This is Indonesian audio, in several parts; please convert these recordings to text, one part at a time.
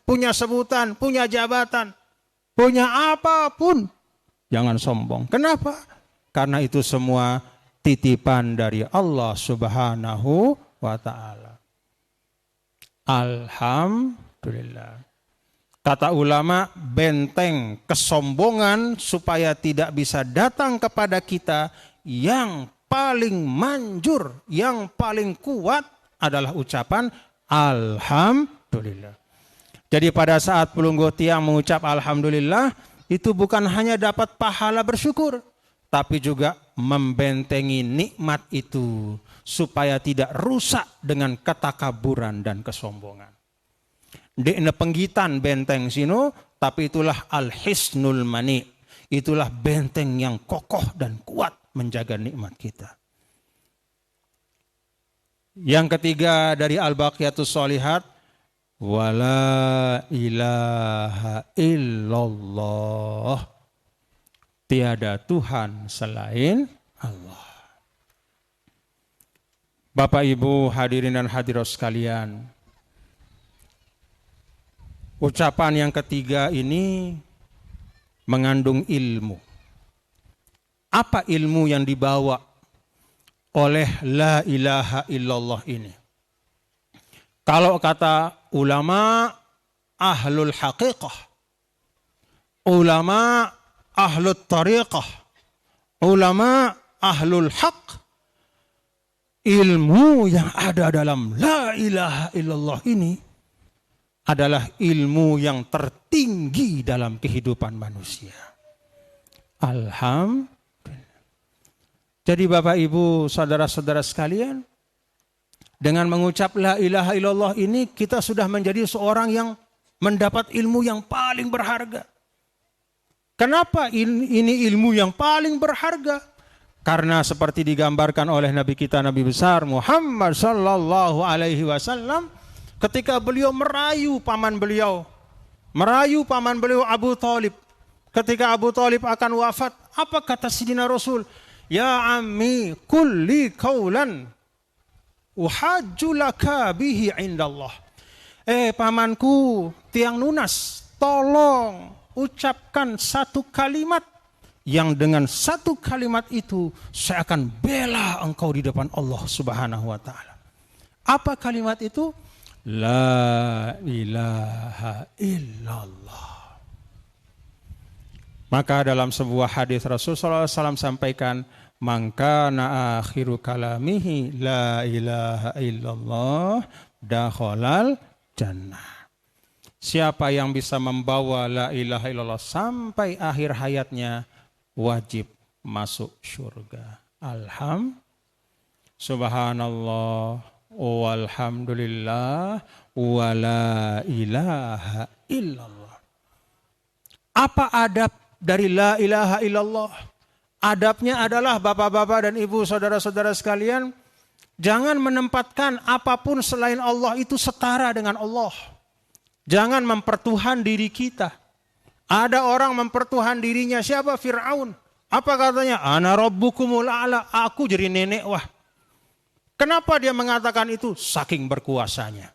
punya sebutan, punya jabatan, punya apapun. Jangan sombong. Kenapa? Karena itu semua titipan dari Allah Subhanahu wa ta'ala. Alhamdulillah. Kata ulama, benteng kesombongan supaya tidak bisa datang kepada kita, yang paling manjur, yang paling kuat adalah ucapan Alhamdulillah. Jadi pada saat Pulunggo Tiang mengucap Alhamdulillah, itu bukan hanya dapat pahala bersyukur, tapi juga membentengi nikmat itu supaya tidak rusak dengan ketakaburan dan kesombongan. Dekne penggitan benteng sino, tapi itulah al-hisnul mani. Itulah benteng yang kokoh dan kuat menjaga nikmat kita. Yang ketiga dari al-baqiyatus sholihat, wala ilaha illallah. Tiada Tuhan selain Allah. Bapak Ibu hadirin dan hadirat sekalian, ucapan yang ketiga ini mengandung ilmu. Apa ilmu yang dibawa oleh la ilaha illallah ini? Kalau kata ulama ahlul haqiqah, ulama ahlul tariqah, ulama ahlul haq, ilmu yang ada dalam la ilaha illallah ini adalah ilmu yang tertinggi dalam kehidupan manusia. Alhamdulillah. Jadi Bapak Ibu saudara-saudara sekalian, dengan mengucap la ilaha illallah ini kita sudah menjadi seorang yang mendapat ilmu yang paling berharga. Kenapa ini ilmu yang paling berharga? Karena seperti digambarkan oleh Nabi kita, Nabi besar Muhammad sallallahu alaihi wasallam, ketika beliau merayu paman beliau Abu Thalib. Ketika Abu Thalib akan wafat, apa kata Sidina Rasul? Ya ammi kulli qaulan uhajju laka bihi indallah. Pamanku tiang nunas, tolong ucapkan satu kalimat yang dengan satu kalimat itu saya akan bela engkau di depan Allah Subhanahu wa taala. Apa kalimat itu? La ilaha illallah. Maka dalam sebuah hadis Rasulullah SAW sampaikan, maka na akhiru kalamihi la ilaha illallah dakhalal jannah. Siapa yang bisa membawa la ilaha illallah sampai akhir hayatnya, wajib masuk surga. Subhanallah walhamdulillah wa la ilaha illallah. Apa adab dari la ilaha illallah? Adabnya adalah bapak-bapak dan ibu saudara-saudara sekalian, jangan menempatkan apapun selain Allah itu setara dengan Allah. Jangan mempertuhan diri kita. Ada orang mempertuhan dirinya, siapa? Fir'aun. Apa katanya? Ana rabbukumul a'la, aku jadi nenek wah. Kenapa dia mengatakan itu? Saking berkuasanya.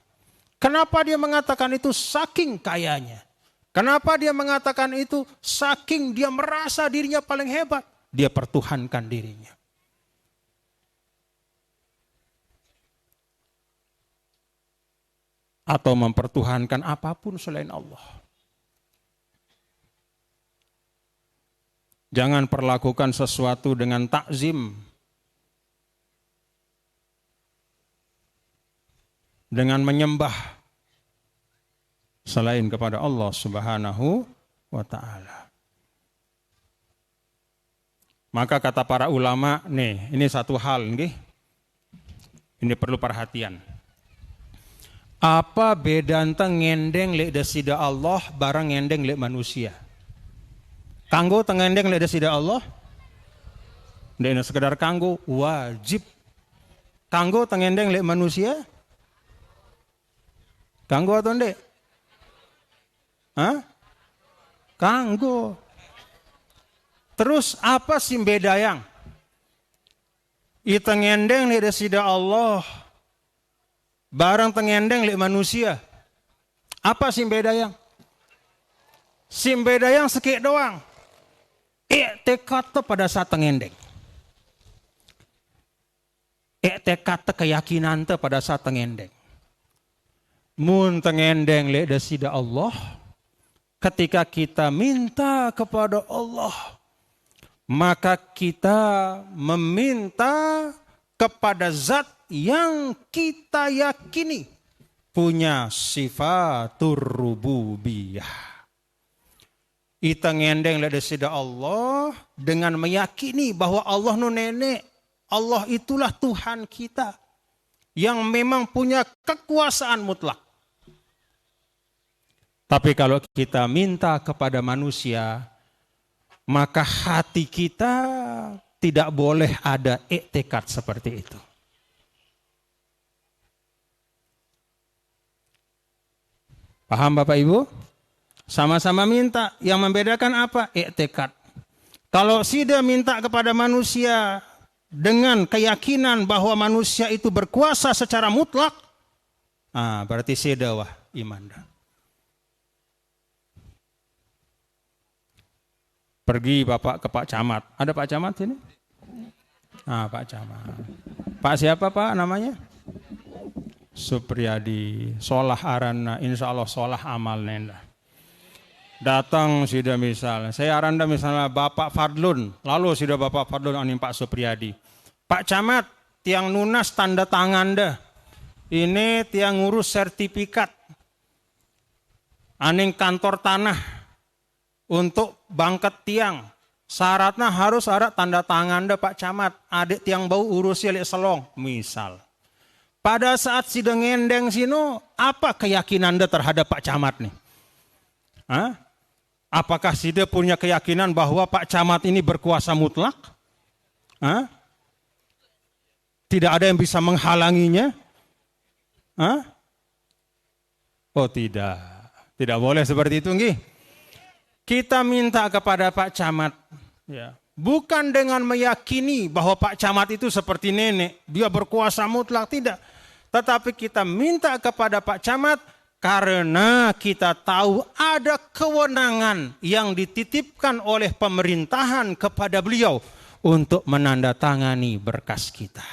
Kenapa dia mengatakan itu? Saking kayanya. Kenapa dia mengatakan itu? Saking dia merasa dirinya paling hebat. Dia pertuhankan dirinya. Atau mempertuhankan apapun selain Allah. Jangan perlakukan sesuatu dengan takzim. Dengan menyembah selain kepada Allah Subhanahu wa ta'ala. Maka kata para ulama, nih, ini satu hal nih. Ini perlu perhatian. Apa bedanta ngendeng lek desida Allah barang ngendeng lek manusia? Kanggo tengendeng lek desida Allah? Ndek sekedar kanggo, wajib. Kanggo tengendeng lek manusia? Kanggo atau ndek? Hah? Kanggo. Terus apa sih beda yang? Ita ngendeng lek desida Allah, barang tengendeng lek manusia. Apa simbedayang? Simbedayang sekik doang. Tekad pada saat tengendeng. Tekad keyakinan pada saat tengendeng. Mun tengendeng le desida Allah. Ketika kita minta kepada Allah, maka kita meminta kepada zat yang kita yakini punya sifatur rububiyah. Ita ngendeng le desida Allah dengan meyakini bahwa Allah nu nenek, Allah itulah Tuhan kita yang memang punya kekuasaan mutlak. Tapi kalau kita minta kepada manusia, maka hati kita tidak boleh ada iktikad seperti itu. Paham Bapak Ibu? Sama-sama minta, yang membedakan apa? Iktikad. Kalau sida minta kepada manusia dengan keyakinan bahwa manusia itu berkuasa secara mutlak, berarti sida wah iman dah. Pergi Bapak ke Pak Camat. Ada Pak Camat sini? Pak Camat. Pak siapa Pak namanya? Supriyadi. Solah arana, insya Allah solah amal nenda. Datang sudah misalnya. Saya aranda misalnya Bapak Fadlun. Lalu sudah Bapak Fadlun aning Pak Supriyadi. Pak Camat, tiang nunas tanda tangan dah. Ini tiang ngurus sertifikat. Aning kantor tanah. Untuk bangket tiang, syaratnya harus ada tanda tangan deh Pak Camat. Adik tiang bau urus lihat selong, misal. Pada saat sidang ngendeng sino, apa keyakinan deh terhadap Pak Camat nih? Apakah sida punya keyakinan bahwa Pak Camat ini berkuasa mutlak? Tidak ada yang bisa menghalanginya? Oh tidak, tidak boleh seperti itu nggih. Kita minta kepada Pak Camat, ya, bukan dengan meyakini bahwa Pak Camat itu seperti nenek, dia berkuasa mutlak, tidak. Tetapi kita minta kepada Pak Camat karena kita tahu ada kewenangan yang dititipkan oleh pemerintahan kepada beliau untuk menandatangani berkas kita.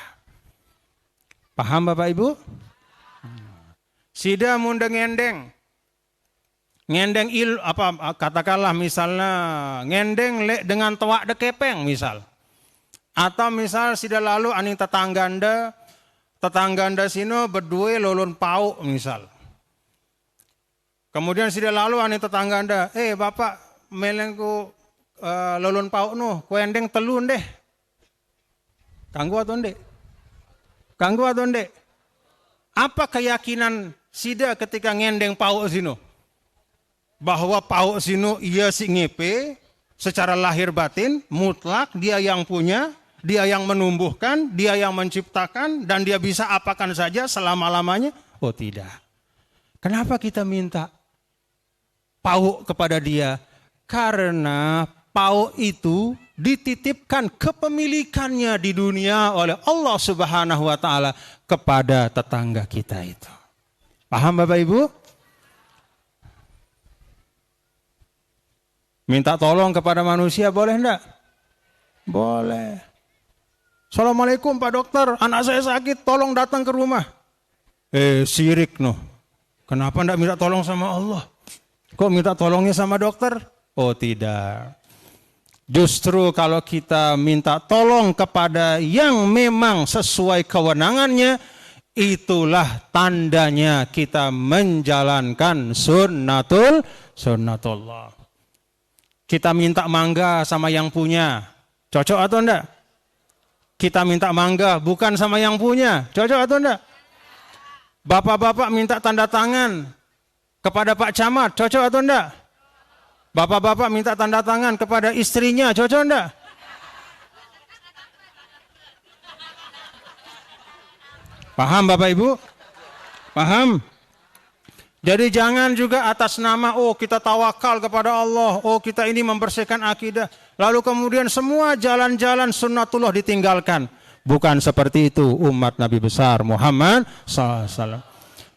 Paham Bapak Ibu? Sida mundeng ngendeng. Ngendeng katakanlah misalnya ngendeng le dengan tuak de kepeng misal. Atau misal sida lalu aning tetangganda sino berdua lolon pau misal. Kemudian sida lalu aning tetangganda, Bapak melengku lolon pau no, kuendeng telun deh. Kanggu atau ndek? Kanggu atau ndek? Apa keyakinan sida ketika ngendeng pau sino? Bahwa Pauk sino ia si ngepe secara lahir batin mutlak, dia yang punya, dia yang menumbuhkan, dia yang menciptakan, dan dia bisa apakan saja selama-lamanya? Oh tidak. Kenapa kita minta Pauk kepada dia? Karena Pauk itu dititipkan kepemilikannya di dunia oleh Allah Subhanahu wa Ta'ala kepada tetangga kita itu. Paham Bapak Ibu? Minta tolong kepada manusia boleh enggak? Boleh. Assalamualaikum Pak Dokter, anak saya sakit, tolong datang ke rumah. Syirik noh. Kenapa enggak minta tolong sama Allah? Kok minta tolongnya sama dokter? Oh tidak. Justru kalau kita minta tolong kepada yang memang sesuai kewenangannya, itulah tandanya kita menjalankan sunnatullah. Kita minta mangga sama yang punya, cocok atau enggak? Kita minta mangga bukan sama yang punya, cocok atau enggak? Bapak-bapak minta tanda tangan kepada Pak Camat, cocok atau enggak? Bapak-bapak minta tanda tangan kepada istrinya, cocok enggak? Paham Bapak Ibu? Paham? Jadi jangan juga atas nama, kita tawakal kepada Allah, kita ini membersihkan akidah. Lalu kemudian semua jalan-jalan sunnatullah ditinggalkan. Bukan seperti itu umat Nabi besar Muhammad SAW.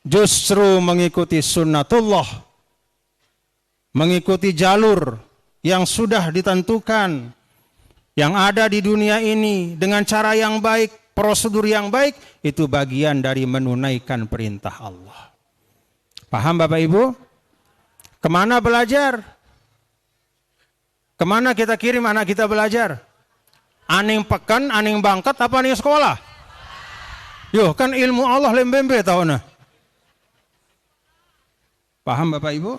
justru mengikuti sunnatullah, mengikuti jalur yang sudah ditentukan, yang ada di dunia ini dengan cara yang baik, prosedur yang baik, itu bagian dari menunaikan perintah Allah. Paham Bapak Ibu? Kemana belajar? Kemana kita kirim anak kita belajar? Aning pekan, aning bangkat, apa aning sekolah? Yo, kan ilmu Allah lembembe tahunnya. Paham Bapak Ibu?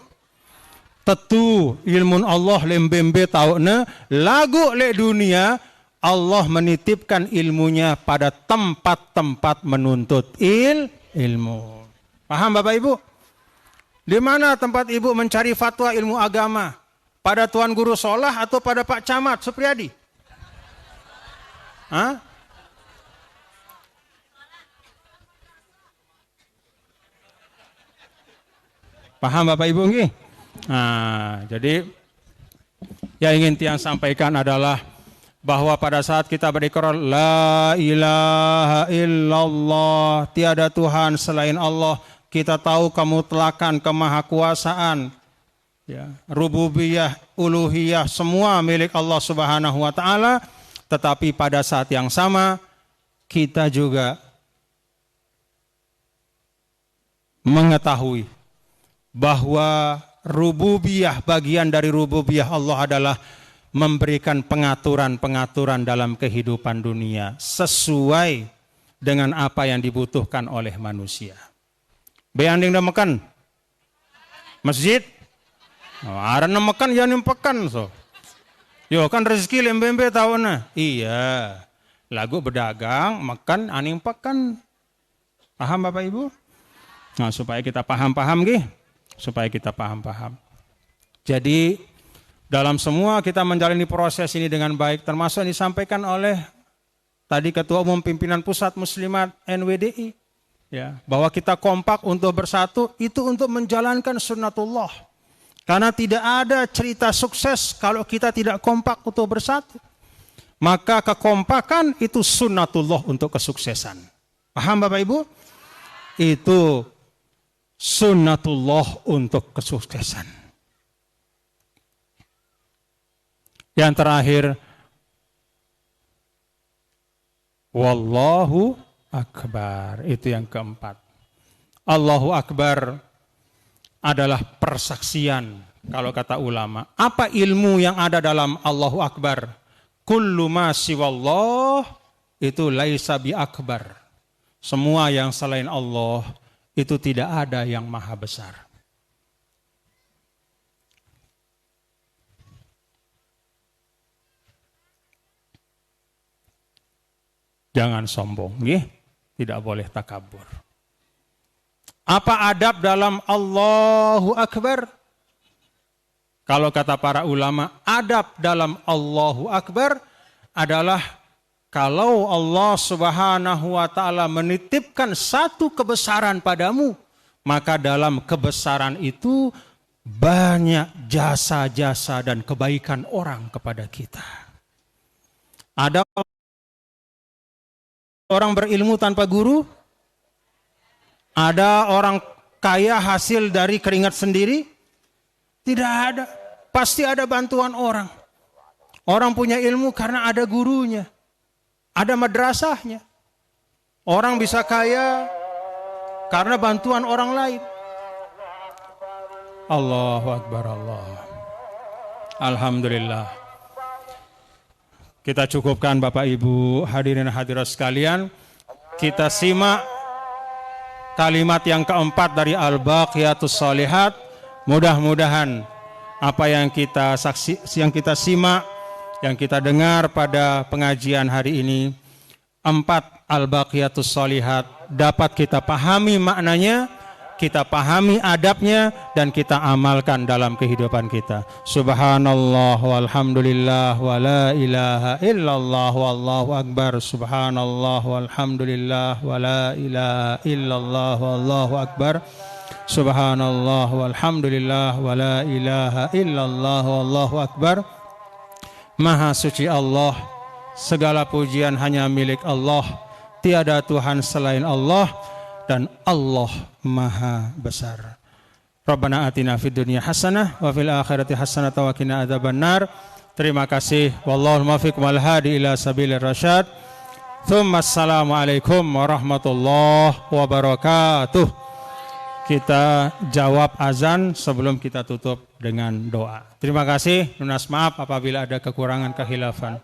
Tentu ilmu Allah lembembe tahunnya, lagu le dunia, Allah menitipkan ilmunya pada tempat-tempat menuntut ilmu. Paham Bapak Ibu? Di mana tempat Ibu mencari fatwa ilmu agama? Pada Tuan Guru Solah atau pada Pak Camat Supriyadi? Hah? Paham Bapak Ibu nggih? Nah, jadi yang ingin Tiang sampaikan adalah bahwa pada saat kita berikrar la ilaha illallah, tiada Tuhan selain Allah, kita tahu kemutlakan, kemahakuasaan, ya, rububiyah, uluhiyah, semua milik Allah Subhanahu wa taala, tetapi pada saat yang sama kita juga mengetahui bahwa rububiyah, bagian dari rububiyah Allah adalah memberikan pengaturan-pengaturan dalam kehidupan dunia sesuai dengan apa yang dibutuhkan oleh manusia. Beanding makan masjid, ada makan ya makan so. Yo kan rezeki lembembe tahunnya. Iya, lagu berdagang, makan, aning pakan. Paham Bapak Ibu? Nah, supaya kita paham-paham gih. Supaya kita paham-paham. Jadi dalam semua kita menjalani proses ini dengan baik, termasuk yang disampaikan oleh tadi Ketua Umum Pimpinan Pusat Muslimat NWDI, ya, bahwa kita kompak untuk bersatu itu untuk menjalankan sunnatullah. Karena tidak ada cerita sukses kalau kita tidak kompak untuk bersatu. Maka kekompakan itu sunnatullah untuk kesuksesan. Paham Bapak Ibu? Itu sunnatullah untuk kesuksesan. Yang terakhir, wallahu akbar, itu yang keempat. Allahu akbar adalah persaksian, kalau kata ulama. Apa ilmu yang ada dalam Allahu akbar? Kullu ma siwallah itu laisa bi akbar. Semua yang selain Allah itu tidak ada yang maha besar. Jangan sombong, nggih? Tidak boleh takabur. Apa adab dalam Allahu Akbar? Kalau kata para ulama, adab dalam Allahu Akbar adalah kalau Allah Subhanahu wa taala menitipkan satu kebesaran padamu, maka dalam kebesaran itu banyak jasa-jasa dan kebaikan orang kepada kita. Ada orang berilmu tanpa guru? Ada orang kaya hasil dari keringat sendiri? Tidak ada. Pasti ada bantuan orang. Orang punya ilmu karena ada gurunya. Ada madrasahnya. Orang bisa kaya karena bantuan orang lain. Allahu Akbar Allah. Alhamdulillah. Kita cukupkan Bapak Ibu hadirin hadirat sekalian. Kita simak kalimat yang keempat dari Al-Baqiyatus Shalihat. Mudah-mudahan apa yang kita simak, yang kita dengar pada pengajian hari ini, 4 Al-Baqiyatus Shalihat dapat kita pahami maknanya, kita pahami adabnya, dan kita amalkan dalam kehidupan kita. Subhanallah walhamdulillah wa la ilaha illallah wallahu akbar. Subhanallah walhamdulillah wa la ilaha illallah wallahu akbar. Subhanallah walhamdulillah wa la ilaha illallah wallahu akbar. Maha suci Allah, segala pujian hanya milik Allah, tiada Tuhan selain Allah. dan Allah Maha besar. Rabbana atina fid dunya hasanah wa fil akhirati hasanah wa qina adzabannar. Terima kasih. Wallahul muwaffiq wal hadi ila sabilir rasyad. Assalamualaikum warahmatullahi wabarakatuh. Kita jawab azan sebelum kita tutup dengan doa. Terima kasih. Lunas maaf apabila ada kekurangan kehilafan.